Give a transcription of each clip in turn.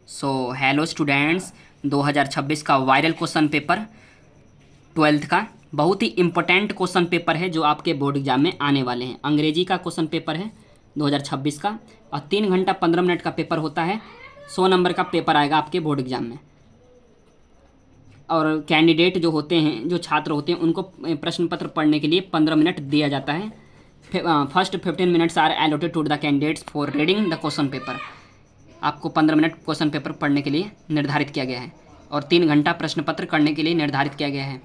So hello students, 2026 का viral question paper 12th का बहुत ही इम्पोर्टेंट क्वेश्चन पेपर है जो आपके बोर्ड एग्जाम में आने वाले हैं। अंग्रेजी का क्वेश्चन पेपर है 2026 का और 3 घंटा 15 मिनट का पेपर होता है। 100 नंबर का पेपर आएगा आपके बोर्ड एग्जाम में। और कैंडिडेट जो होते हैं, जो छात्र होते हैं, उनको प्रश्न पत्र पढ़ने के लिए 15 मिनट दिया जाता है। First 15 minutes are allotted to the candidates for reading the question paper. आपको 15 मिनट क्वेश्चन पेपर पढ़ने के लिए निर्धारित किया गया है और 3 घंटा प्रश्न पत्र करने के लिए निर्धारित किया गया है।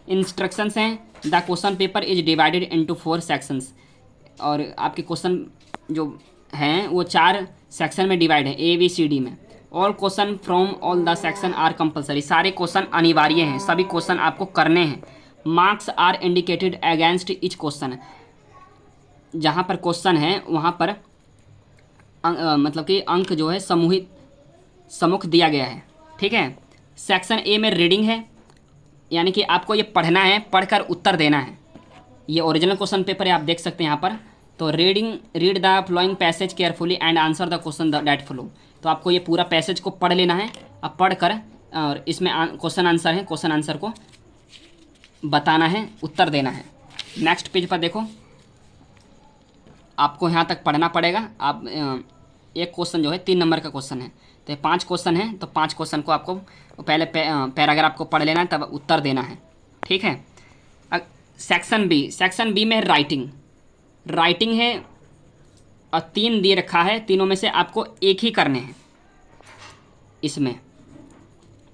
इंस्ट्रक्शंस हैं, the question paper is divided into 4 sections. और आपके क्वेश्चन जो हैं वो 4 सेक्शन में डिवाइड है, ABCD में। All question from all the section are compulsory. सारे क्वेश्चन अनिवार्य हैं, सभी क्वेश्चन आपको करने हैं। Marks are indicated against each question. जहाँ पर क्वेश्चन है वहाँ पर मतलब कि अंक जो है सम्मुख दिया गया है। ठीक है। सेक्शन ए में रीडिंग है, यानी कि आपको ये पढ़ना है, पढ़कर उत्तर देना है। ये ओरिजिनल क्वेश्चन पेपर है, आप देख सकते हैं यहाँ पर। तो read the flowing passage carefully and answer the question that flow. तो आपको ये पूरा पैसेज को पढ़ लेना है, अब पढ़कर और इसमें क्वेश्चन आंसर है, क्वेश्चन आंसर को बताना है, उत्तर देना है। नेक्स्ट पेज पर देखो, आपको यहाँ तक पढ़ना पड़ेगा। आप एक क्वेश्चन जो है 3 नंबर का क्वेश्चन है, तो 5 क्वेश्चन है, तो 5 क्वेश्चन को आपको पहले पैराग्राफ को पढ़ लेना है, तब उत्तर देना है। ठीक है। सेक्शन बी में राइटिंग है और 3 दिए रखा है, तीनों में से आपको एक ही करने हैं। इसमें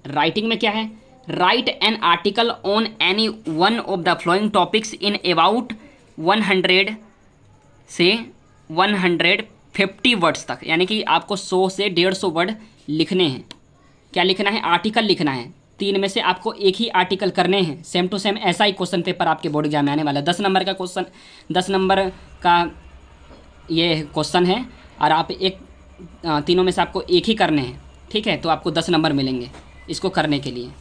राइटिंग में क्या है, right an article on any one of the flowing topics in about 100 से 150 वर्ड्स तक। यानी कि आपको 100 से 150 वर्ड लिखने हैं। क्या लिखना है, आर्टिकल लिखना है। 3 में से आपको एक ही आर्टिकल करने हैं। सेम टू सेम ऐसा ही क्वेश्चन पेपर आपके बोर्ड एग्जाम में आने वाला है। 10 नंबर का क्वेश्चन, 10 नंबर का ये क्वेश्चन है और आप तीनों में से आपको एक ही करने हैं। ठीक है, तो आपको 10 नंबर मिलेंगे इसको करने के लिए।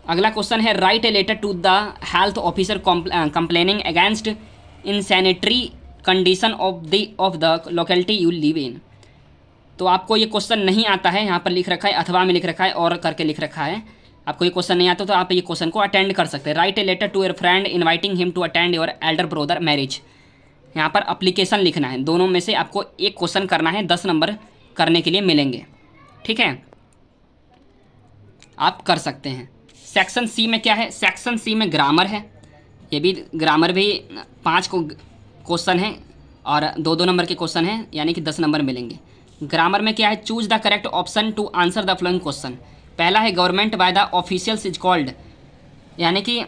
अगला क्वेश्चन है, write a letter to the health officer complaining against insanitary condition of the locality you live in. तो आपको ये क्वेश्चन नहीं आता है, यहाँ पर लिख रखा है, अथवा में लिख रखा है और करके लिख रखा है। आपको ये क्वेश्चन नहीं आता तो आप ये क्वेश्चन को अटेंड कर सकते हैं। Write a letter to your friend inviting him to attend your elder brother marriage. यहाँ पर अप्लीकेशन लिखना है। दोनों में से आपको एक क्वेश्चन करना है, 10 नंबर करने के लिए मिलेंगे। ठीक है, आप कर सकते हैं। सेक्शन सी में क्या है, सेक्शन सी में ग्रामर है। ये भी ग्रामर भी 5 क्वेश्चन है और 2-2 नंबर के क्वेश्चन हैं, यानी कि 10 नंबर मिलेंगे। ग्रामर में क्या है, choose the correct option to answer the following question. पहला है government by the officials is called, यानी कि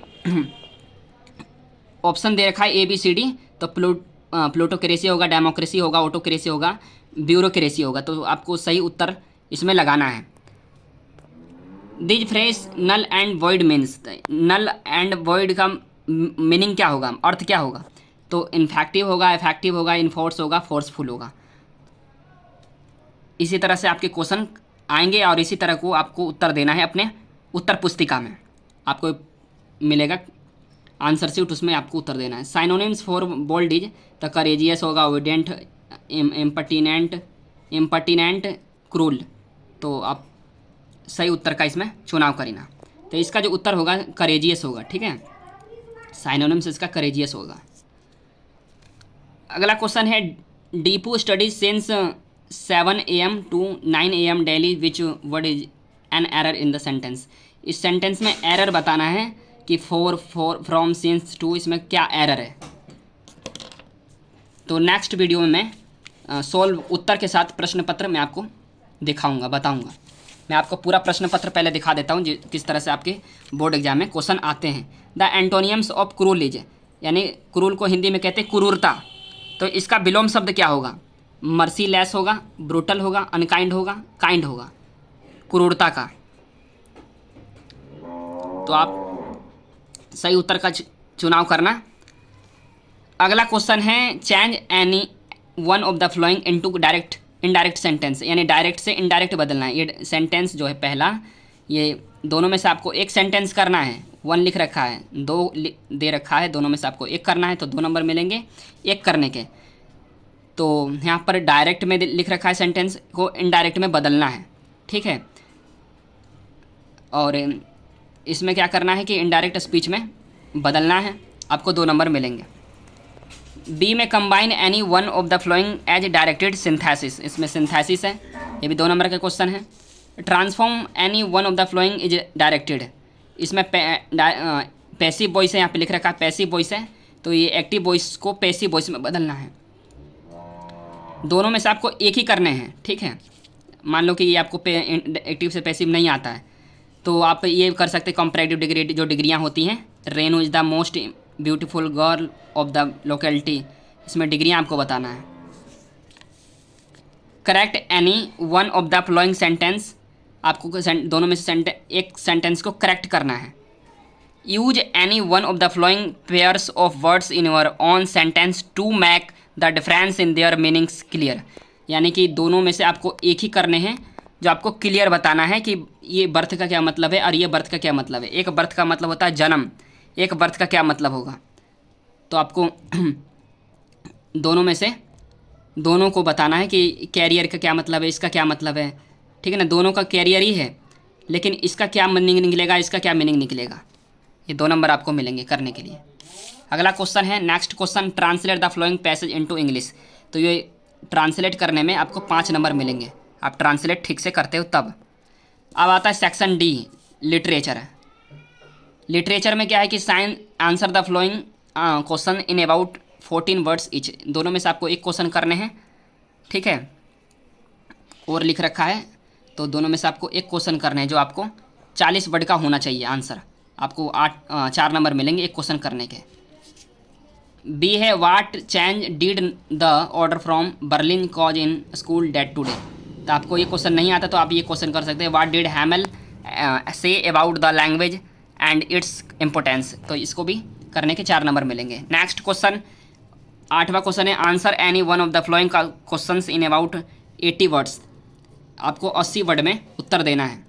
ऑप्शन दे रखा है ABCD। तो प्लूटोक्रेसी होगा, डेमोक्रेसी होगा, ऑटोक्रेसी होगा, ब्यूरोक्रेसी होगा। तो आपको सही उत्तर इसमें लगाना है। These phrase null and void means, null and void का मीनिंग क्या होगा, अर्थ क्या होगा। तो इन्फेक्टिव होगा, इफेक्टिव होगा, इन्फोर्स होगा, फोर्सफुल होगा। इसी तरह से आपके क्वेश्चन आएंगे और इसी तरह को आपको उत्तर देना है अपने उत्तर पुस्तिका में। आपको मिलेगा आंसर शीट, उसमें आपको उत्तर देना है। साइनोनिम्स फॉर बोल्ड इज, तो करेजियस होगा, ओबिडेंट, इम्पर्टिनेंट, क्रूल। तो आप सही उत्तर का इसमें चुनाव करना। तो इसका जो उत्तर होगा करेजियस होगा। ठीक है, साइनोनिम्स इसका करेजियस होगा। अगला क्वेश्चन है, Deepu studies since 7 AM to 9 AM daily which word is an error in the sentence. इस सेंटेंस में एरर बताना है कि फ्रॉम सिंस टू, इसमें क्या एरर है। तो नेक्स्ट वीडियो में मैं सोल्व उत्तर के साथ प्रश्न पत्र मैं आपको दिखाऊंगा, बताऊंगा। मैं आपको पूरा प्रश्न पत्र पहले दिखा देता हूँ किस तरह से आपके बोर्ड एग्जाम में क्वेश्चन आते हैं। द एंटोनियम्स ऑफ क्रूल इज, यानी क्रूल को हिंदी में कहते हैं क्रूरता। तो इसका विलोम शब्द क्या होगा, मर्सीलेस होगा, ब्रूटल होगा, अनकाइंड होगा, काइंड होगा, क्रूरता का। तो आप सही उत्तर का चुनाव करना। अगला क्वेश्चन है, change any one of the flowing into indirect sentence, यानी डायरेक्ट से इनडायरेक्ट बदलना है। ये सेंटेंस जो है पहला, ये दोनों में से आपको एक सेंटेंस करना है। 1 लिख रखा है, 2 दे रखा है, दोनों में से आपको एक करना है, तो 2 नंबर मिलेंगे एक करने के। तो यहाँ पर डायरेक्ट में लिख रखा है, सेंटेंस को इनडायरेक्ट में बदलना है। ठीक है। और इसमें क्या करना है कि इनडायरेक्ट स्पीच में बदलना है, आपको 2 नंबर मिलेंगे। बी में combine any one of the following as directed synthesis, इसमें सिंथेसिस है, ये भी 2 नंबर का क्वेश्चन है। Transform any one of the following is directed, इसमें पैसिव वॉइस है, यहाँ पे लिख रखा है पैसिव वॉइस है, तो ये एक्टिव वॉइस को पैसिव वॉइस में बदलना है। दोनों में से आपको एक ही करने हैं, ठीक है। मान लो कि ये आपको एक्टिव से पैसिव नहीं आता है, तो आप ये कर सकते हैं कंपैरेटिव डिग्री, जो डिग्रियाँ होती हैं। Renu is the most beautiful girl of the locality, इसमें डिग्रियाँ आपको बताना है। Correct any one of the flowing sentence, आपको दोनों में से एक सेंटेंस को करेक्ट करना है। Use any one of the following pairs of words in your own sentence to make the difference in their meanings clear, यानी कि दोनों में से आपको एक ही करने हैं जो आपको क्लियर बताना है कि ये बर्थ का क्या मतलब है और ये बर्थ का क्या मतलब है। एक बर्थ का मतलब होता है जन्म, एक बर्थ का क्या मतलब होगा, तो आपको दोनों में से दोनों को बताना है कि कैरियर का क्या मतलब है, इसका क्या मतलब है, ठीक है ना। दोनों का कैरियर ही है, लेकिन इसका क्या मीनिंग निकलेगा, इसका क्या मीनिंग निकलेगा, ये 2 नंबर आपको मिलेंगे करने के लिए। अगला क्वेश्चन है next question, translate the flowing passage into English, तो ये ट्रांसलेट करने में आपको 5 नंबर मिलेंगे, आप ट्रांसलेट ठीक से करते हो तब। अब आता है सेक्शन डी, लिटरेचर। लिटरेचर में क्या है कि sign answer the following question in about 14 words each, दोनों में से आपको एक क्वेश्चन करने हैं, ठीक है, और लिख रखा है, तो दोनों में से आपको एक क्वेश्चन करने हैं जो आपको 40 वर्ड का होना चाहिए आंसर, आपको 4 नंबर मिलेंगे एक क्वेश्चन करने के। बी है what change did the order from Berlin cause in school that today, तो आपको ये क्वेश्चन नहीं आता तो आप ये क्वेश्चन कर सकते हैं what did हैमल say about the language and its importance, तो इसको भी करने के 4 नंबर मिलेंगे। नेक्स्ट क्वेश्चन 8वां क्वेश्चन है answer any one of the following question in about 80 words, आपको 80 वर्ड में उत्तर देना है,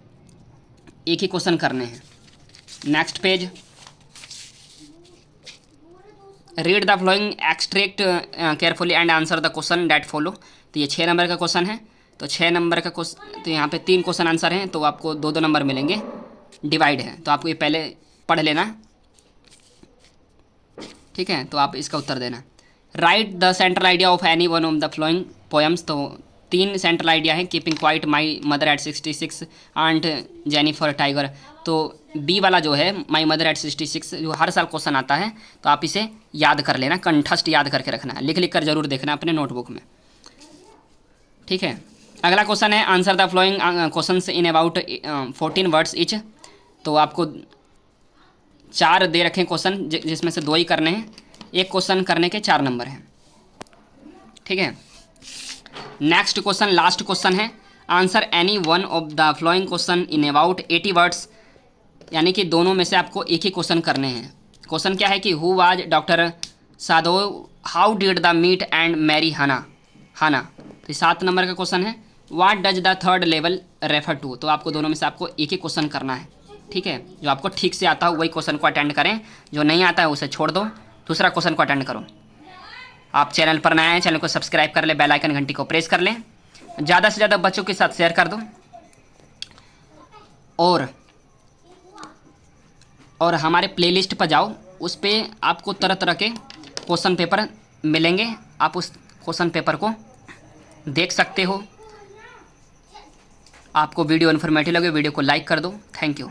एक ही क्वेश्चन करने हैं। Next page, read the following extract carefully and answer the question that follow, तो ये 6 नंबर का क्वेश्चन है, तो 6 नंबर का क्वेश्चन, तो यहाँ पे 3 क्वेश्चन आंसर हैं, तो आपको 2-2 नंबर मिलेंगे, डिवाइड है, तो आपको ये पहले पढ़ लेना, ठीक है, तो आप इसका उत्तर देना। Right the central idea of any one of the flowing poems, तो 3 सेंट्रल आइडिया है, keeping quiet, my mother at 66, aunt Jennifer tiger, तो बी वाला जो है माई मदर एट 66 जो हर साल क्वेश्चन आता है, तो आप इसे याद कर लेना, कंठस्थ याद करके रखना है, लिख लिख कर जरूर देखना अपने नोटबुक में, ठीक है। अगला क्वेश्चन है answer the following question in about 14 words each, तो आपको 4 दे रखे क्वेश्चन जिसमें से 2 ही करने हैं, एक क्वेश्चन करने के 4 नंबर हैं, ठीक है। नेक्स्ट क्वेश्चन लास्ट क्वेश्चन है answer any one of the following question in about 80 words, यानी कि दोनों में से आपको एक ही क्वेश्चन करने हैं। क्वेश्चन क्या है कि who was doctor Sadho, how did the meet and marry Hana, तो 7 नंबर का क्वेश्चन है। What does the third level refer to, तो आपको दोनों में से आपको एक ही क्वेश्चन करना है, ठीक है। जो आपको ठीक से आता हो वही क्वेश्चन को अटेंड करें, जो नहीं आता है उसे छोड़ दो, दूसरा क्वेश्चन को अटेंड करो। आप चैनल पर नए हैं, चैनल को सब्सक्राइब कर ले, बेल आइकन घंटी को प्रेस कर लें, ज़्यादा से ज़्यादा बच्चों के साथ शेयर कर दो, और हमारे प्लेलिस्ट पर जाओ, उस पर आपको तरह तरह के क्वेश्चन पेपर मिलेंगे, आप उस क्वेश्चन पेपर को देख सकते हो। आपको वीडियो इन्फॉर्मेटिव लगे वीडियो को लाइक कर दो। Thank you.